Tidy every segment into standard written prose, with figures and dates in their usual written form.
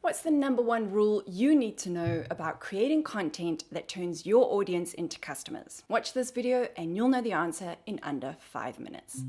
What's the number one rule you need to know about creating content that turns your audience into customers? Watch this video and you'll know the answer in under 5 minutes.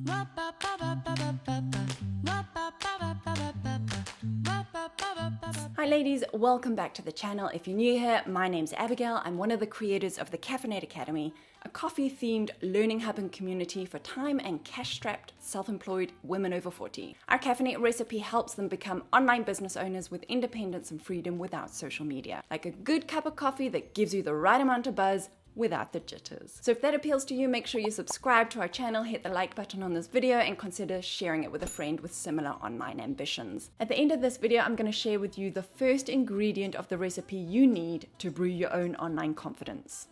Hi ladies, welcome back to the channel. If you're new here, my name's Abigail. I'm one of the creators of the CAF-Innate Academy, a coffee-themed learning hub and community for time and cash-strapped, self-employed women over 40. Our CAF-Innate recipe helps them become online business owners with independence and freedom without social media. Like a good cup of coffee that gives you the right amount of buzz without the jitters. So if that appeals to you, make sure you subscribe to our channel, hit the like button on this video, and consider sharing it with a friend with similar online ambitions. At the end of this video, I'm going to share with you the first ingredient of the recipe you need to brew your own online confidence.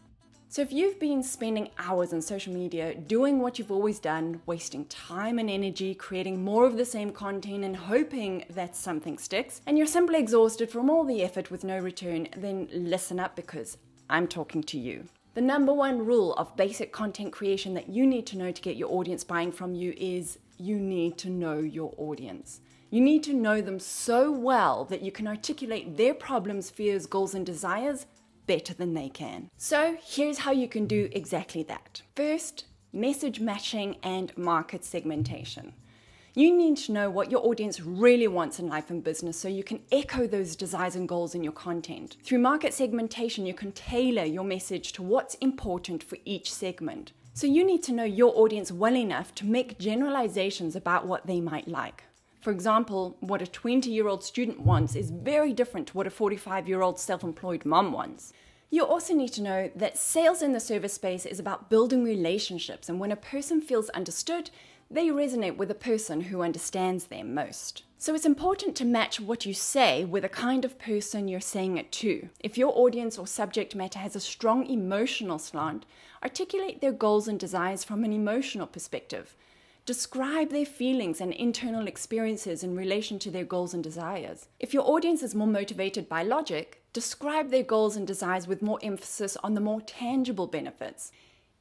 So if you've been spending hours on social media doing what you've always done, wasting time and energy creating more of the same content and hoping that something sticks, and you're simply exhausted from all the effort with no return, then listen up because I'm talking to you. The number one rule of basic content creation that you need to know to get your audience buying from you is you need to know your audience. You need to know them so well that you can articulate their problems, fears, goals, and desires better than they can. So here's how you can do exactly that. First, message matching and market segmentation. You need to know what your audience really wants in life and business so you can echo those desires and goals in your content. Through market segmentation, you can tailor your message to what's important for each segment. So you need to know your audience well enough to make generalizations about what they might like. For example, what a 20-year-old student wants is very different to what a 45-year-old self-employed mom wants. You also need to know that sales in the service space is about building relationships, and when a person feels understood, they resonate with the person who understands them most. So it's important to match what you say with the kind of person you're saying it to. If your audience or subject matter has a strong emotional slant, articulate their goals and desires from an emotional perspective. Describe their feelings and internal experiences in relation to their goals and desires. If your audience is more motivated by logic, describe their goals and desires with more emphasis on the more tangible benefits.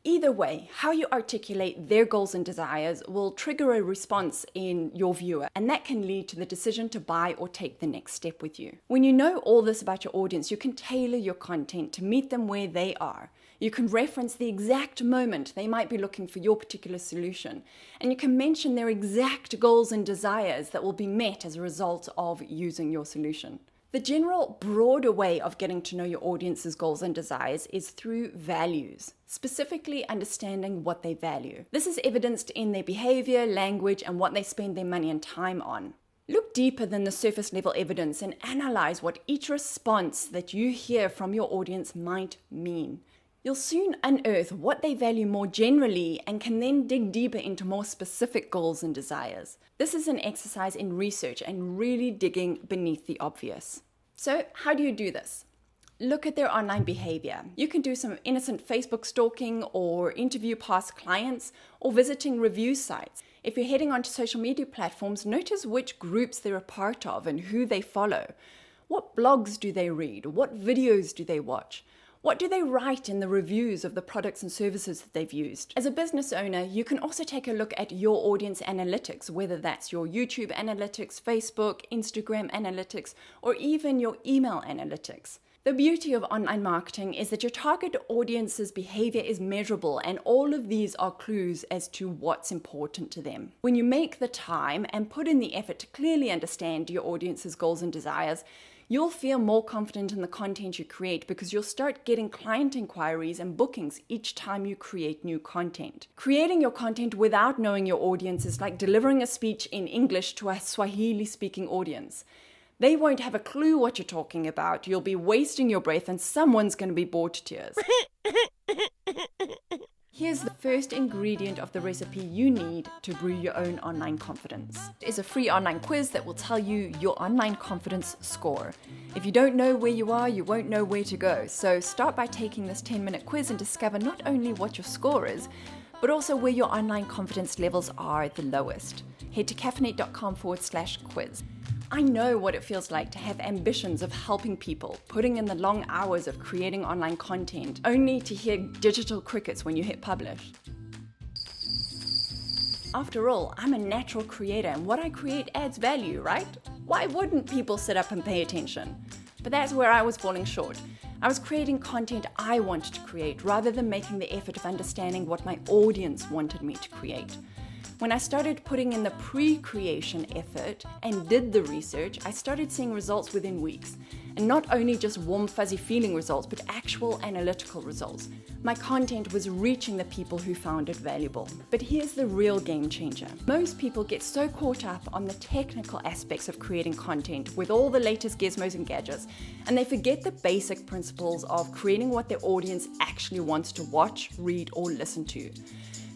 Either way, how you articulate their goals and desires will trigger a response in your viewer, and that can lead to the decision to buy or take the next step with you. When you know all this about your audience, you can tailor your content to meet them where they are. You can reference the exact moment they might be looking for your particular solution, and you can mention their exact goals and desires that will be met as a result of using your solution. The general broader way of getting to know your audience's goals and desires is through values, specifically understanding what they value. This is evidenced in their behavior, language, and what they spend their money and time on. Look deeper than the surface level evidence and analyze what each response that you hear from your audience might mean. You'll soon unearth what they value more generally and can then dig deeper into more specific goals and desires. This is an exercise in research and really digging beneath the obvious. So how do you do this? Look at their online behavior. You can do some innocent Facebook stalking or interview past clients or visiting review sites. If you're heading onto social media platforms, notice which groups they're a part of and who they follow. What blogs do they read? What videos do they watch? What do they write in the reviews of the products and services that they've used? As a business owner, you can also take a look at your audience analytics, whether that's your YouTube analytics, Facebook, Instagram analytics, or even your email analytics. The beauty of online marketing is that your target audience's behavior is measurable, and all of these are clues as to what's important to them. When you make the time and put in the effort to clearly understand your audience's goals and desires, you'll feel more confident in the content you create because you'll start getting client inquiries and bookings each time you create new content. Creating your content without knowing your audience is like delivering a speech in English to a Swahili-speaking audience. They won't have a clue what you're talking about, you'll be wasting your breath, and someone's going to be bored to tears. Here's the first ingredient of the recipe you need to brew your own online confidence. It's a free online quiz that will tell you your online confidence score. If you don't know where you are, you won't know where to go. So start by taking this 10-minute quiz and discover not only what your score is, but also where your online confidence levels are the lowest. Head to CAF-Innate.com/quiz. I know what it feels like to have ambitions of helping people, putting in the long hours of creating online content, only to hear digital crickets when you hit publish. After all, I'm a natural creator and what I create adds value, right? Why wouldn't people sit up and pay attention? But that's where I was falling short. I was creating content I wanted to create rather than making the effort of understanding what my audience wanted me to create. When I started putting in the pre-creation effort and did the research, I started seeing results within weeks. And not only just warm, fuzzy feeling results, but actual analytical results. My content was reaching the people who found it valuable. But here's the real game changer. Most people get so caught up on the technical aspects of creating content with all the latest gizmos and gadgets, and they forget the basic principles of creating what their audience actually wants to watch, read, or listen to.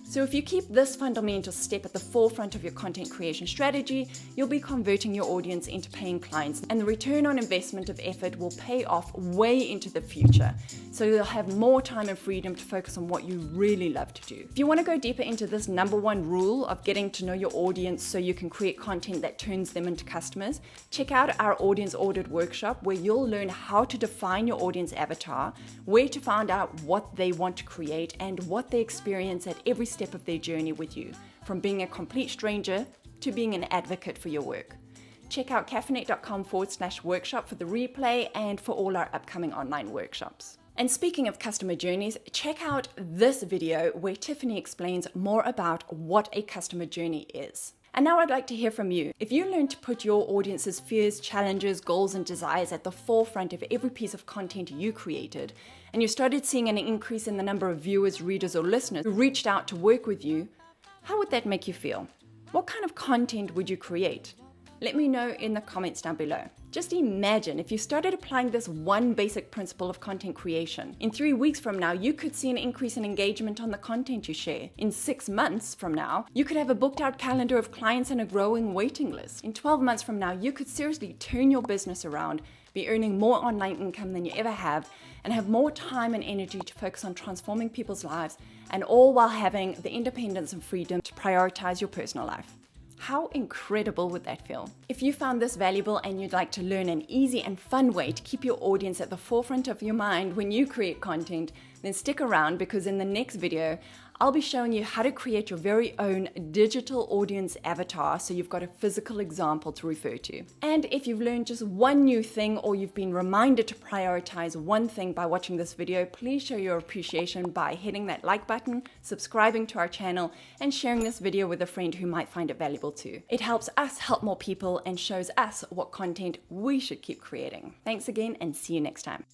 So if you keep this fundamental step at the forefront of your content creation strategy, you'll be converting your audience into paying clients, and the return on investment of effort will pay off way into the future. So you'll have more time and freedom to focus on what you really love to do. If you want to go deeper into this #1 rule of getting to know your audience so you can create content that turns them into customers, check out our audience audit workshop where you'll learn how to define your audience avatar, where to find out what they want to create, and what they experience at every step of their journey with you, from being a complete stranger to being an advocate for your work. Check out CAF-Innate.com/workshop for the replay and for all our upcoming online workshops. And speaking of customer journeys, check out this video where Tiffany explains more about what a customer journey is. And now I'd like to hear from you. If you learned to put your audience's fears, challenges, goals, and desires at the forefront of every piece of content you created, and you started seeing an increase in the number of viewers, readers, or listeners who reached out to work with you, how would that make you feel? What kind of content would you create? Let me know in the comments down below. Just imagine if you started applying this one basic principle of content creation. In 3 weeks from now, you could see an increase in engagement on the content you share. In 6 months from now, you could have a booked out calendar of clients and a growing waiting list. In 12 months from now, you could seriously turn your business around, be earning more online income than you ever have, and have more time and energy to focus on transforming people's lives, and all while having the independence and freedom to prioritize your personal life. How incredible would that feel? If you found this valuable and you'd like to learn an easy and fun way to keep your audience at the forefront of your mind when you create content, then stick around, because in the next video, I'll be showing you how to create your very own digital audience avatar so you've got a physical example to refer to. And if you've learned just one new thing, or you've been reminded to prioritize one thing by watching this video, please show your appreciation by hitting that like button, subscribing to our channel, and sharing this video with a friend who might find it valuable too. It helps us help more people and shows us what content we should keep creating. Thanks again, and see you next time.